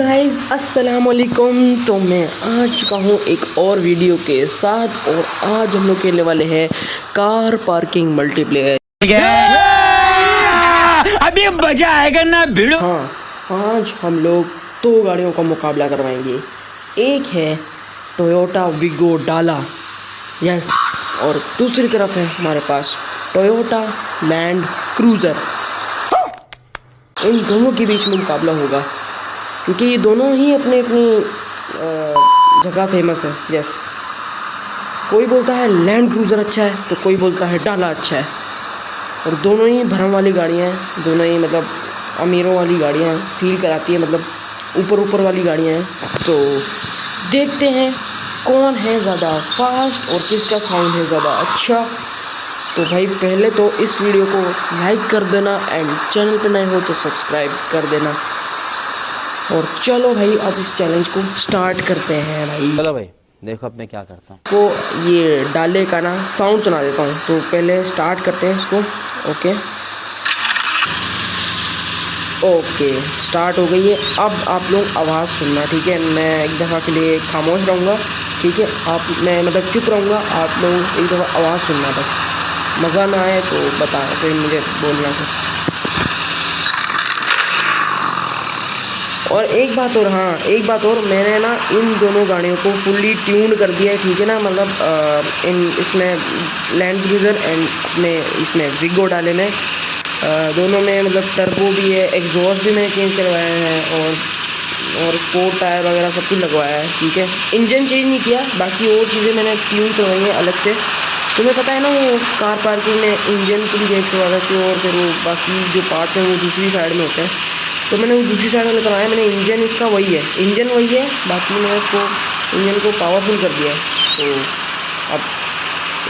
Guys अस्सलाम वालेकुम। तो मैं आ चुका हूँ एक और वीडियो के साथ और आज हम लोग खेलने वाले हैं कार पार्किंग मल्टीप्लेयर। अभी मजा आएगा ना भिड़ो। हाँ, आज हम लोग दो गाड़ियों का मुकाबला करवाएंगे। एक है टोयोटा विगो डाला, यस, और दूसरी तरफ है हमारे पास टोयोटा लैंड क्रूज़र। इन दोनों के बीच में मुकाबला होगा क्योंकि ये दोनों ही अपनी अपनी जगह फेमस है। यस, कोई बोलता है लैंड क्रूज़र अच्छा है तो कोई बोलता है डाला अच्छा है, और दोनों ही भरम वाली गाड़ियाँ हैं, दोनों ही मतलब अमीरों वाली गाड़ियाँ हैं, फील कराती है, मतलब ऊपर वाली गाड़ियाँ हैं। तो देखते हैं कौन है ज़्यादा फास्ट और किसका साउंड है ज़्यादा अच्छा। तो भाई पहले तो इस वीडियो को लाइक कर देना एंड चैनल पर नए हो तो सब्सक्राइब कर देना। और चलो भाई अब इस चैलेंज को स्टार्ट करते हैं भाई। चलो भाई देखो अब मैं क्या करता हूँ। को ये डाले का ना साउंड सुना देता हूँ, तो पहले स्टार्ट करते हैं इसको। ओके ओके, स्टार्ट हो गई है। अब आप लोग आवाज़ सुनना, ठीक है? मैं एक दफ़ा के लिए खामोश रहूँगा, ठीक है? मैं मतलब चुप रहूँगा, आप लोग एक दफ़ा आवाज़ सुनना, बस मज़ा ना आए तो बताएं, फिर मुझे बोलना है। और एक बात और, मैंने ना इन दोनों गाड़ियों को फुल्ली ट्यून कर दिया है, ठीक है ना? मतलब इसमें लैंड क्रूज़र एंड अपने इसमें विगो डाले में दोनों में मतलब टर्बो भी है, एग्जॉस्ट भी मैंने चेंज करवाया है और स्पोर्ट टायर वगैरह सब कुछ लगवाया है, ठीक है? इंजन चेंज नहीं किया, बाकी और चीज़ें मैंने ट्यून करवाई हैं अलग से। तुम्हें पता है ना वो कार पार्किंग में इंजन तुम चेंज करवा सकते हो और फिर वो बाकी जो पार्ट्स हैं वो दूसरी साइड में होते हैं। तो मैंने वो दूसरी साइड में करवाया, मैंने इंजन इसका वही है, बाकी मैंने उसको इंजन को पावरफुल कर दिया है। तो अब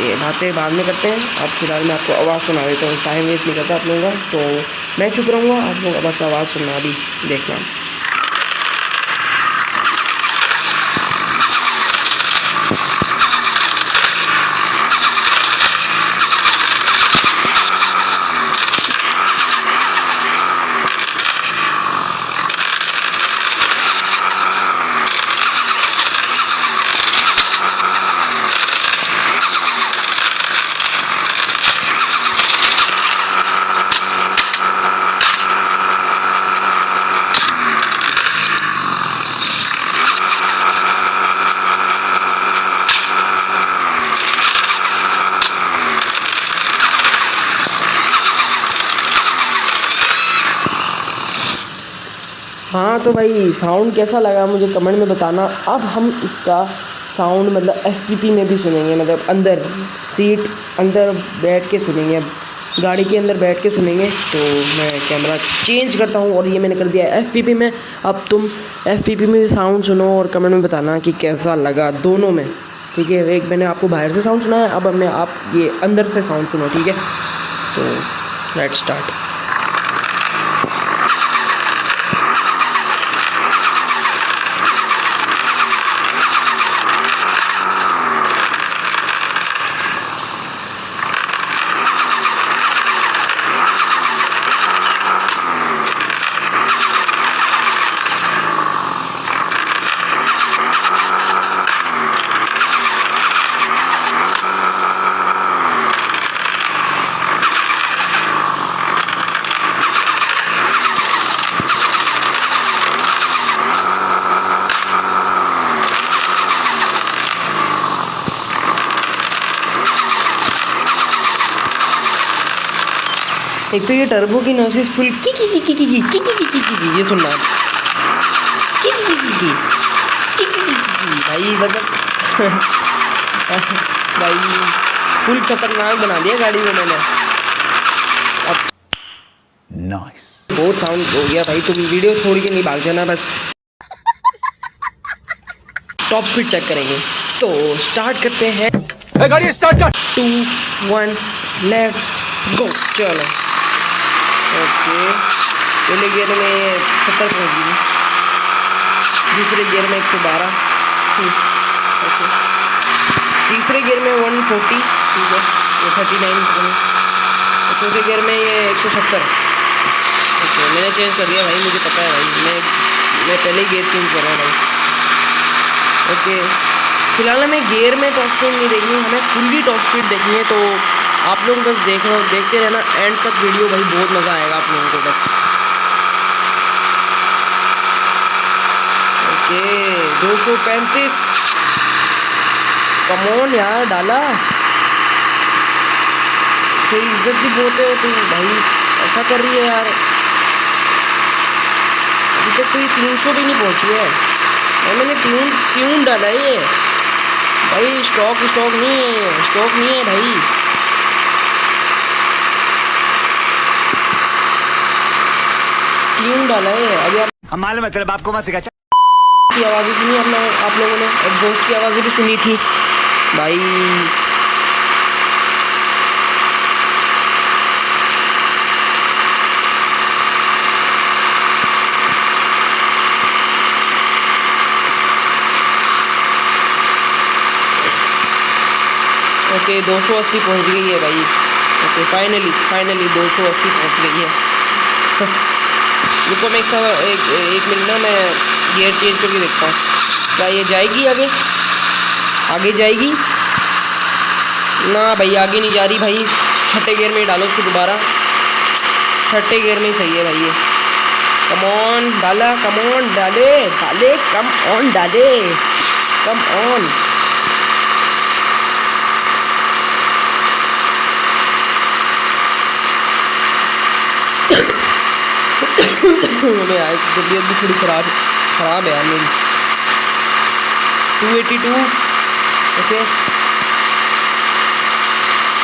ये बातें बाद में करते हैं, अब फिलहाल मैं आपको आवाज़ सुना देता हूँ, टाइम वेस्ट नहीं करता आप लोगों का। तो मैं चुप रहूँगा, आप लोग बस आवाज़ सुनना, अभी देखना। हाँ तो भाई साउंड कैसा लगा मुझे कमेंट में बताना। अब हम इसका साउंड मतलब एफपीपी में भी सुनेंगे, मतलब अंदर सीट अंदर बैठ के सुनेंगे, अब गाड़ी के अंदर बैठ के सुनेंगे। तो मैं कैमरा चेंज करता हूँ और ये मैंने कर दिया एफपीपी में। अब तुम एफपीपी में भी साउंड सुनो और कमेंट में बताना कि कैसा लगा दोनों में, ठीक है? एक मैंने आपको बाहर से साउंड सुनाया, अब मैं आप ये अंदर से साउंड सुनो, ठीक है? तो लेट्स स्टार्ट। एक तो ये टर्बो की नॉइसेस फुल की ये सुनना भाई, मतलब भाई फुल खतरनाक बना दिया गाड़ी को मैंने। अब नाइस, बहुत साउंड हो गया भाई, तुम वीडियो छोड़ के नहीं भाग जाना, बस टॉप स्पीड चेक करेंगे। तो स्टार्ट करते हैं, गाड़ी स्टार्ट कर। 2 1 लेट्स गो, चलो। ओके, पहले गियर में 70 पहुँच गई, दूसरे गियर में 112, ओके, तीसरे गियर में 140, ठीक है, ये 39, और चौथे गियर में ये 170। ओके, मैंने चेंज कर दिया भाई, मुझे पता है भाई, मैं पहले ही गेयर चेंज कर रहा हूँ भाई। ओके, फिलहाल हमें गियर में टॉप स्पीड नहीं देखनी है, हमें फुल्ली टॉप स्पीड देखनी है। तो आप लोग बस देखते रहना एंड तक वीडियो भाई, बहुत मज़ा आएगा आप लोगों को बस। ओके 235, कमॉन यार डाला, फिर इज्जत भी बोलते हो तुम भाई, ऐसा कर रही है यार। अभी तक कोई 300 भी नहीं पहुंची है, मैंने ट्यून डाला है ये भाई। स्टॉक नहीं है भाई। ट्यून डाला है अभी। आप मालूम है तेरे बाप को मत सिखा। की आवाज़ें सुनी आप लोगों ने, एग्जॉस्ट की आवाज़ें भी सुनी थी भाई। ओके 280 पहुंच गई है भाई। ओके फाइनली 280 पहुंच गई है। रुको मैं एक मिनट ना, मैं गियर चेंज करके देखता हूँ क्या ये जाएगी आगे जाएगी ना भाई। आगे नहीं जा रही भाई, छठे गियर में ही डालो उसको दोबारा, छठे गियर में ही सही है भाई ये। कम ऑन डाला, कम ऑन डाले, कम ऑन डाले, कम ऑन। यार तबीयत भी थोड़ी ख़राब है यार मेरी। 282। ओके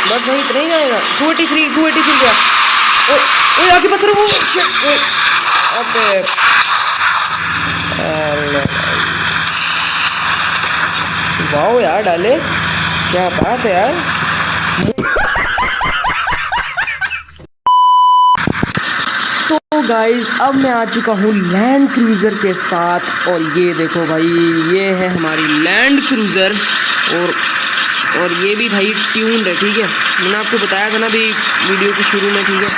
बस भाई इतना ही आएगा। 283 गया। ओ आगे पत्थर, वो अबे वाओ यार डाले, क्या बात है यार। तो गाइस अब मैं आ चुका हूँ लैंड क्रूज़र के साथ, और ये देखो भाई ये है हमारी लैंड क्रूज़र, और ये भी भाई ट्यून्ड है, ठीक है। मैंने आपको बताया था ना भी वीडियो के शुरू में, ठीक है।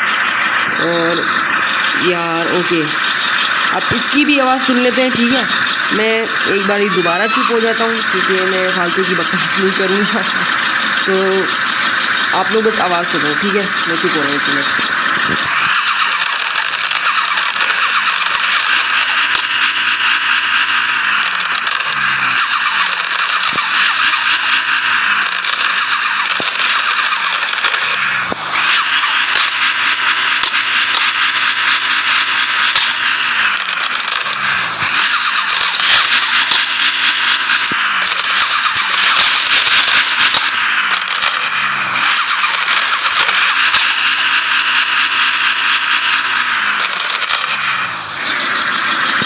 और यार ओके, अब इसकी भी आवाज़ सुन लेते हैं, ठीक है। मैं एक बार ही दोबारा चुप हो जाता हूँ क्योंकि मैं फालतू की बकवास नहीं करूँगा। तो आप लोग बस आवाज़ सुनो, ठीक है। मैं चुप हो रहा हूँ इसमें।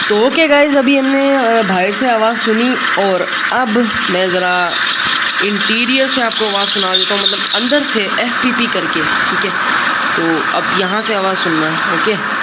तो ओके गाइज, अभी हमने बाहर से आवाज़ सुनी, और अब मैं ज़रा इंटीरियर से आपको आवाज़ सुना देता हूँ, मतलब अंदर से FPP करके, ठीक है। तो अब यहाँ से आवाज़ सुनना है, ओके।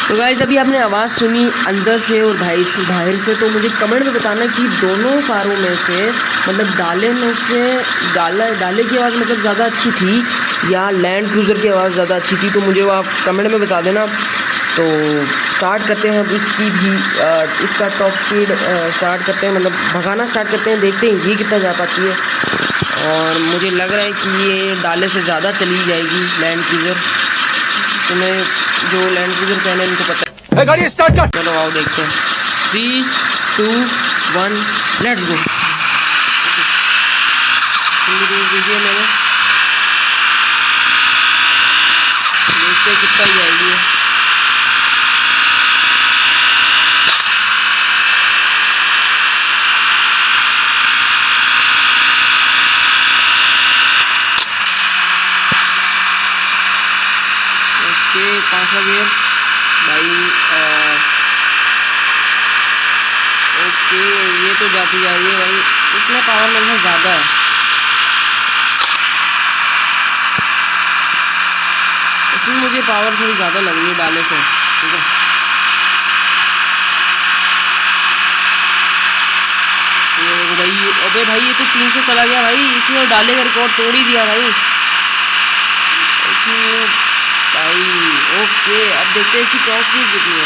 तो गाइस अभी आपने आवाज़ सुनी अंदर से और बाहर से। तो मुझे कमेंट में बताना कि दोनों कारों में से, मतलब डाले में से, डाले की आवाज़ मतलब ज़्यादा अच्छी थी या लैंड क्रूज़र की आवाज़ ज़्यादा अच्छी थी। तो मुझे वो आप कमेंट में बता देना। तो स्टार्ट करते हैं अब इसकी भी इसका टॉप स्पीड स्टार्ट करते हैं, मतलब भगाना स्टार्ट करते हैं, देखते हैं ये कितना जा पाती है। और मुझे लग रहा है कि ये डाले से ज़्यादा चली जाएगी लैंड क्रूज़र। तो मैं जो लैंड क्रूज़र कहना है इनको पता है। गाड़ी स्टार्ट कर। चलो आओ देखते हैं। 3, 2, 1 लेट्स गो। दीजिए मैंने, देखते कितना ही आएगी। ओके 5वां गियर भाई। ओके ये तो जाती जा रही है भाई, इसमें पावर मेरे से ज़्यादा है। इसमें मुझे पावर थोड़ी ज़्यादा लग रही है डाले से, ठीक है। ये देखो भाई, अबे भाई ये तो 300 चला गया भाई, इसने डाले का रिकॉर्ड तोड़ ही दिया भाई इसमें भाई। ओके अब देखते हैं इसकी टॉप स्पीड कितनी है।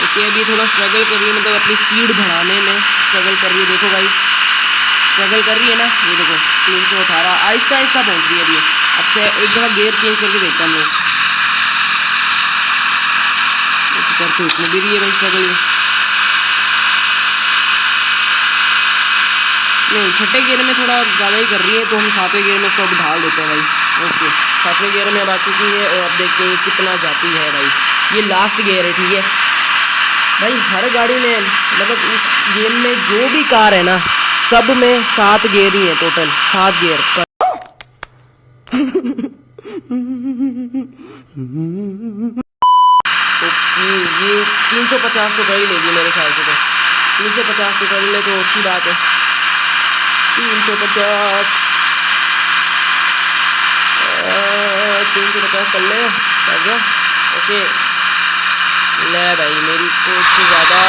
ओके अभी थोड़ा स्ट्रगल कर रही है, मतलब अपनी स्पीड बढ़ाने में स्ट्रगल कर रही है। देखो भाई स्ट्रगल कर रही है ना, ये देखो 318 आहिस्ता आहिस्ता पहुँच रही है अभी। अब से एक दफ़ा गियर चेंज करके देखते हैं हम लोग। करके इसमें भी रही है भाई स्ट्रगल ये। नहीं 6ठे गियर में थोड़ा ज़्यादा ही कर रही है, तो हम 7वें गियर में इसको अब ढाल देते हैं भाई। ओके 7वें गियर में अब आ चुकी है और अब देखते हैं कितना जाती है भाई। ये लास्ट गियर है, ठीक है भाई। हर गाड़ी में मतलब इस गेम में जो भी कार है ना, सब में 7 गियर ही है, टोटल 7 गियर पर। ओके ये 350 तो कर ही लेगी मेरे ख्याल से, तो 350 तो कर ले तो अच्छी बात है। 350 350 कर ले क्या। ओके ले भाई मेरी को उससे ज़्यादा,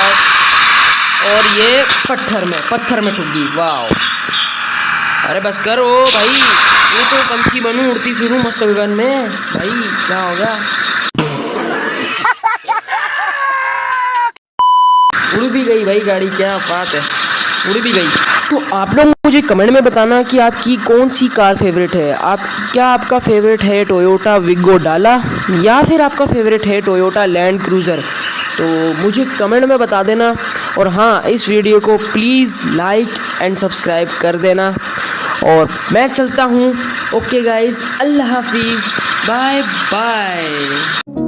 और ये पत्थर में ठुक गई। वाह अरे बस करो भाई, ये तो पंछी बनूं उड़ती फिरूं मस्त गगन में भाई, क्या होगा। उड़ भी गई भाई गाड़ी, क्या बात है, उड़ भी गई। तो आप लोग मुझे कमेंट में बताना कि आपकी कौन सी कार फेवरेट है। क्या आपका फेवरेट है टोयोटा विगो डाला या फिर आपका फेवरेट है टोयोटा लैंड क्रूज़र, तो मुझे कमेंट में बता देना। और हाँ इस वीडियो को प्लीज़ लाइक एंड सब्सक्राइब कर देना, और मैं चलता हूँ। ओके गाइज़, अल्लाह हाफिज़, बाय बाय।